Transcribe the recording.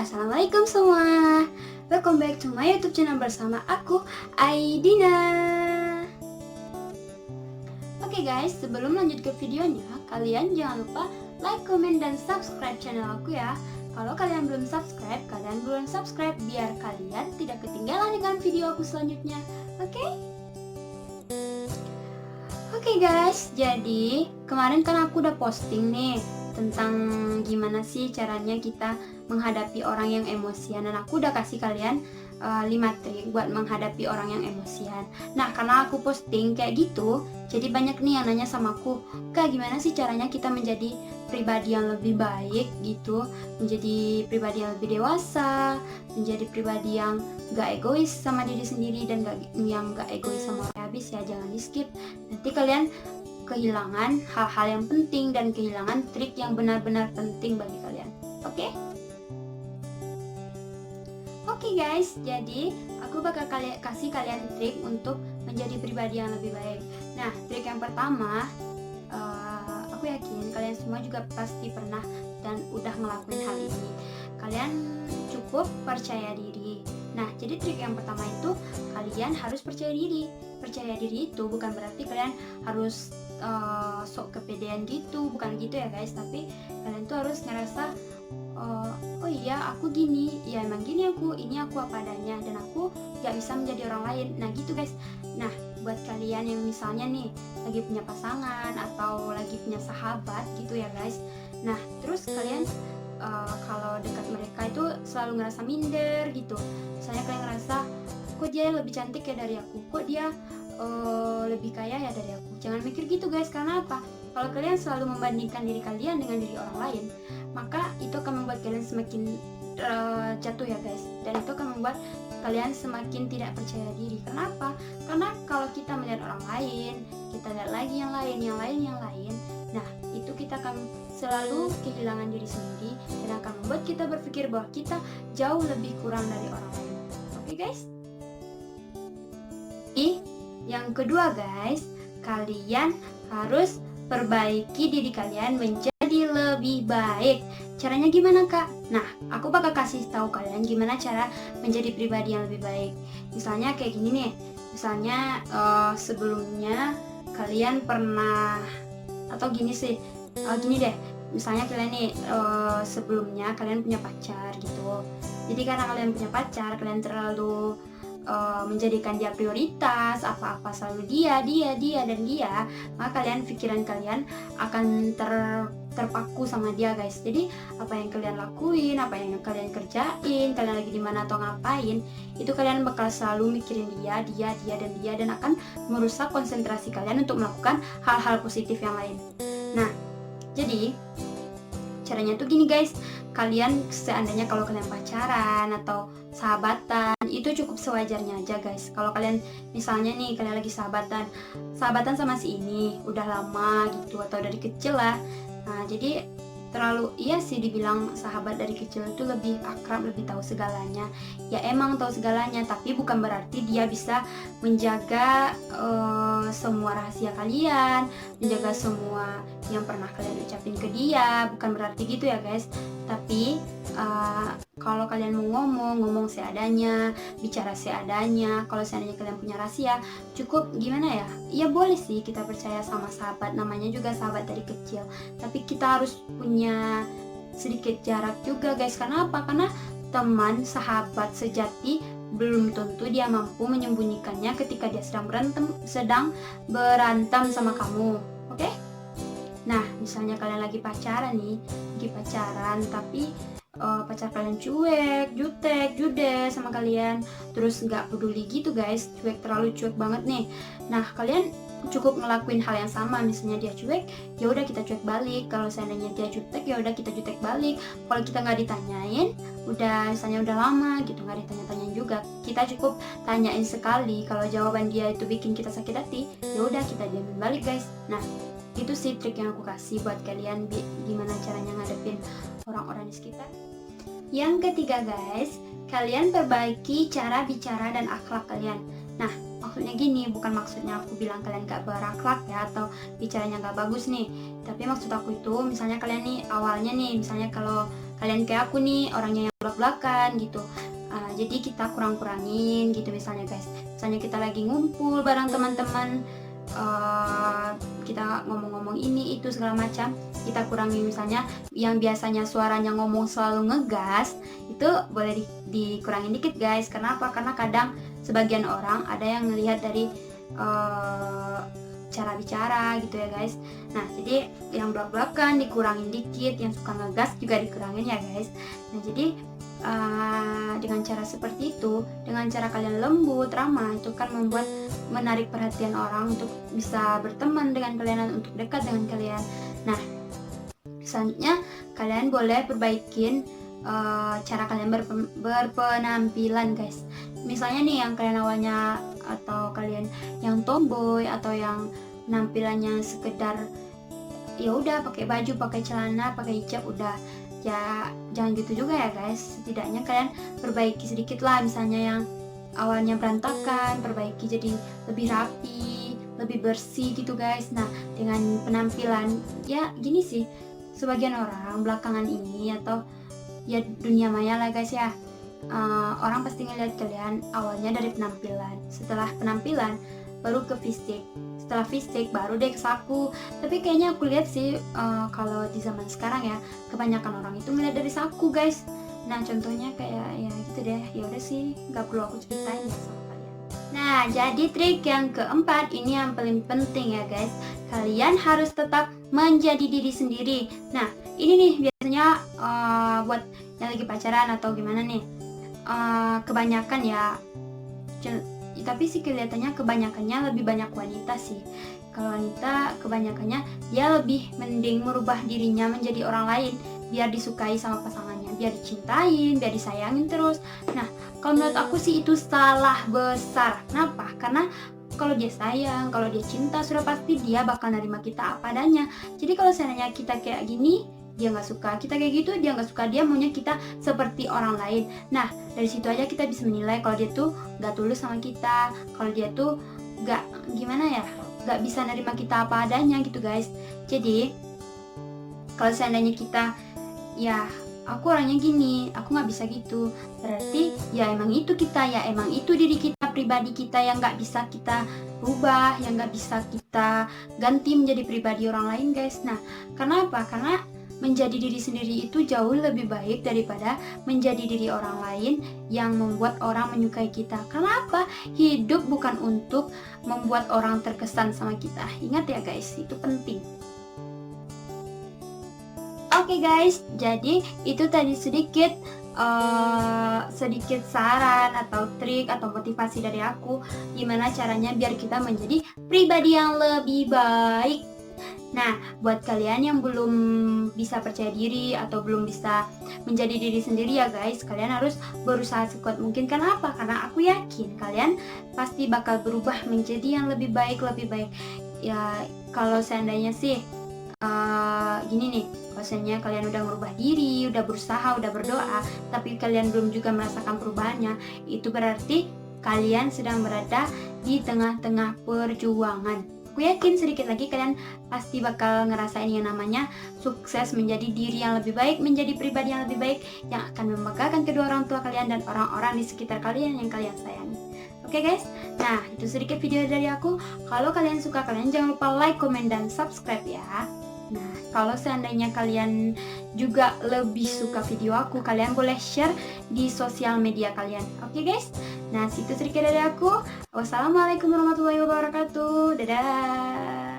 Assalamualaikum semua. Welcome back to my YouTube channel bersama aku, Aidina. Oke guys, sebelum lanjut ke videonya, kalian jangan lupa like, comment, dan subscribe channel aku ya. Kalau kalian belum subscribe, kalian belum subscribe biar kalian tidak ketinggalan dengan video aku selanjutnya. Oke? Oke guys, jadi kemarin kan aku udah posting nih tentang gimana sih caranya kita menghadapi orang yang emosian, dan aku udah kasih kalian 5 trik buat menghadapi orang yang emosian. Nah, karena aku posting kayak gitu, jadi banyak nih yang nanya sama aku, Kak, gimana sih caranya kita menjadi pribadi yang lebih baik gitu, menjadi pribadi yang lebih dewasa, menjadi pribadi yang gak egois sama diri sendiri dan yang gak egois sama orang. Habis ya, jangan di skip, nanti kalian kehilangan hal-hal yang penting dan kehilangan trik yang benar-benar penting bagi kalian. Oke? Oke guys, jadi aku bakal kasih kalian trik untuk menjadi pribadi yang lebih baik. Nah, trik yang pertama, aku yakin kalian semua juga pasti pernah dan udah ngelakuin hal ini. Kalian cukup percaya diri. Nah, jadi trik yang pertama itu kalian harus percaya diri. Percaya diri itu bukan berarti kalian harus sok kepedean gitu, bukan gitu ya guys. Tapi kalian tuh harus ngerasa oh iya aku gini, ya emang gini aku, ini aku apa adanya, dan aku gak bisa menjadi orang lain. Nah gitu guys. Nah, buat kalian yang misalnya nih lagi punya pasangan atau lagi punya sahabat gitu ya guys, nah terus kalian kalau dekat mereka itu selalu ngerasa minder gitu. Misalnya kalian ngerasa, kok dia lebih cantik ya dari aku, kok dia lebih kaya ya dari aku. Jangan mikir gitu guys. Karena apa? Kalau kalian selalu membandingkan diri kalian dengan diri orang lain, maka itu akan membuat kalian semakin jatuh ya guys, dan itu akan membuat kalian semakin tidak percaya diri. Kenapa? Karena kalau kita melihat orang lain, kita lihat lagi yang lain, nah itu kita akan selalu kehilangan diri sendiri dan akan membuat kita berpikir bahwa kita jauh lebih kurang dari orang lain. Oke guys? Yang kedua guys, kalian harus perbaiki diri kalian menjadi lebih baik. Caranya gimana kak? Nah, aku bakal kasih tahu kalian gimana cara menjadi pribadi yang lebih baik. Misalnya kayak gini nih. Misalnya sebelumnya kalian pernah, atau gini sih, gini deh. Misalnya kalian nih sebelumnya kalian punya pacar gitu. Jadi karena kalian punya pacar, kalian terlalu menjadikan dia prioritas, apa-apa selalu dia, maka pikiran kalian akan terpaku sama dia guys. Jadi apa yang kalian lakuin, apa yang kalian kerjain, kalian lagi di mana atau ngapain, itu kalian bakal selalu mikirin dia, dan akan merusak konsentrasi kalian untuk melakukan hal-hal positif yang lain. Nah, jadi caranya tuh gini guys, kalian seandainya kalau kalian pacaran atau sahabatan, itu cukup sewajarnya aja guys. Kalau kalian misalnya nih kalian lagi sahabatan sama si ini udah lama gitu, atau dari kecil lah. Nah jadi terlalu, iya sih dibilang sahabat dari kecil itu lebih akrab, lebih tahu segalanya. Ya emang tahu segalanya, tapi bukan berarti dia bisa menjaga semua rahasia kalian, menjaga semua yang pernah kalian ucapin ke dia. Bukan berarti gitu ya guys. Tapi kalau kalian mau ngomong seadanya, bicara seadanya. Kalau seandainya kalian punya rahasia, cukup gimana ya? Ya boleh sih kita percaya sama sahabat, namanya juga sahabat dari kecil. Tapi kita harus punya sedikit jarak juga guys. Karena apa? Karena teman, sahabat sejati belum tentu dia mampu menyembunyikannya ketika dia sedang berantem sama kamu. Oke? Nah, misalnya kalian lagi pacaran nih, tapi pacar kalian cuek, jutek, judes sama kalian, terus nggak peduli gitu guys, terlalu cuek banget nih. Nah, kalian cukup ngelakuin hal yang sama. Misalnya dia cuek, ya udah kita cuek balik. Kalau seandainya dia jutek, ya udah kita jutek balik. Kalau kita nggak ditanyain, misalnya udah lama gitu nggak ditanya-tanyain juga, kita cukup tanyain sekali. Kalau jawaban dia itu bikin kita sakit hati, ya udah kita diamin balik guys. Nah, itu sih trik yang aku kasih buat kalian gimana caranya ngadepin orang-orang di sekitar. Yang ketiga guys, kalian perbaiki cara bicara dan akhlak kalian. Nah, maksudnya gini, bukan maksudnya aku bilang kalian gak berakhlak ya, atau bicaranya gak bagus nih. Tapi maksud aku itu, misalnya kalian nih awalnya nih, misalnya kalau kalian kayak aku nih orangnya yang belak-belakan gitu. Jadi kita kurang-kurangin gitu misalnya guys. Misalnya kita lagi ngumpul bareng teman-teman, kita ngomong-ngomong ini itu segala macam, kita kurangi. Misalnya yang biasanya suaranya ngomong selalu ngegas, itu boleh dikurangin dikit guys. Kenapa? Karena kadang sebagian orang ada yang ngelihat dari cara bicara gitu ya guys. Nah jadi yang belak-belakan dikurangin dikit, yang suka ngegas juga dikurangin ya guys. Nah jadi dengan cara seperti itu, dengan cara kalian lembut, ramah, itu kan membuat menarik perhatian orang untuk bisa berteman dengan kalian, untuk dekat dengan kalian. Nah selanjutnya kalian boleh perbaikin cara kalian berpenampilan guys. Misalnya nih yang kalian awalnya, atau kalian yang tomboy, atau yang penampilannya sekedar ya udah pakai baju, pakai celana, pakai hijab udah, ya jangan gitu juga ya guys. Setidaknya kalian perbaiki sedikit lah. Misalnya yang awalnya berantakan, perbaiki jadi lebih rapi, lebih bersih gitu guys. Nah dengan penampilan ya gini sih, sebagian orang belakangan ini, atau ya dunia maya lah guys ya, orang pasti ngeliat kalian awalnya dari penampilan, setelah penampilan baru ke fisik, setelah fisik baru deh ke saku. Tapi kayaknya aku lihat sih kalau di zaman sekarang ya, kebanyakan orang itu ngeliat dari saku guys. Nah contohnya kayak ya gitu deh, ya udah sih nggak perlu aku ceritain ya sama kalian. Nah jadi trik yang keempat ini yang paling penting ya guys, kalian harus tetap menjadi diri sendiri. Nah ini nih biasanya buat yang lagi pacaran atau gimana nih, kebanyakan ya, tapi sih kelihatannya kebanyakannya lebih banyak wanita sih. Kalau wanita kebanyakannya dia lebih mending merubah dirinya menjadi orang lain biar disukai sama pasangannya, biar dicintain, biar disayangin terus. Nah kalau menurut aku sih itu salah besar. Kenapa? Karena kalau dia sayang, kalau dia cinta, sudah pasti dia bakal nerima kita apa adanya. Jadi kalau seandainya kita kayak gini, dia nggak suka kita kayak gitu, dia nggak suka, dia maunya kita seperti orang lain. Nah dari situ aja kita bisa menilai kalau dia tuh nggak tulus sama kita, kalau dia tuh nggak gimana ya, nggak bisa nerima kita apa adanya gitu guys. Jadi kalau seandainya kita ya aku orangnya gini, aku nggak bisa gitu, berarti ya emang itu kita, ya emang itu diri kita, pribadi kita yang nggak bisa kita rubah, yang nggak bisa kita ganti menjadi pribadi orang lain guys. Nah karena apa? Karena menjadi diri sendiri itu jauh lebih baik daripada menjadi diri orang lain yang membuat orang menyukai kita. Karena apa? Hidup bukan untuk membuat orang terkesan sama kita. Ingat ya guys, itu penting. Oke guys, jadi itu tadi sedikit saran atau trik atau motivasi dari aku, gimana caranya biar kita menjadi pribadi yang lebih baik. Nah, buat kalian yang belum bisa percaya diri atau belum bisa menjadi diri sendiri ya guys, kalian harus berusaha sekuat mungkin. Kenapa? Karena aku yakin kalian pasti bakal berubah menjadi yang lebih baik, lebih baik. Ya, kalau seandainya sih gini nih, kalau seandainya kalian udah merubah diri, udah berusaha, udah berdoa, tapi kalian belum juga merasakan perubahannya, itu berarti kalian sedang berada di tengah-tengah perjuangan. Aku yakin sedikit lagi kalian pasti bakal ngerasain yang namanya sukses menjadi diri yang lebih baik, menjadi pribadi yang lebih baik, yang akan membanggakan kedua orang tua kalian dan orang-orang di sekitar kalian yang kalian sayangi. Oke guys, nah itu sedikit video dari aku. Kalau kalian suka, kalian jangan lupa like, komen, dan subscribe ya. Nah kalau seandainya kalian juga lebih suka video aku, kalian boleh share di sosial media kalian. Oke guys, nah itu sedikit dari aku. Wassalamualaikum warahmatullahi wabarakatuh. Dadah.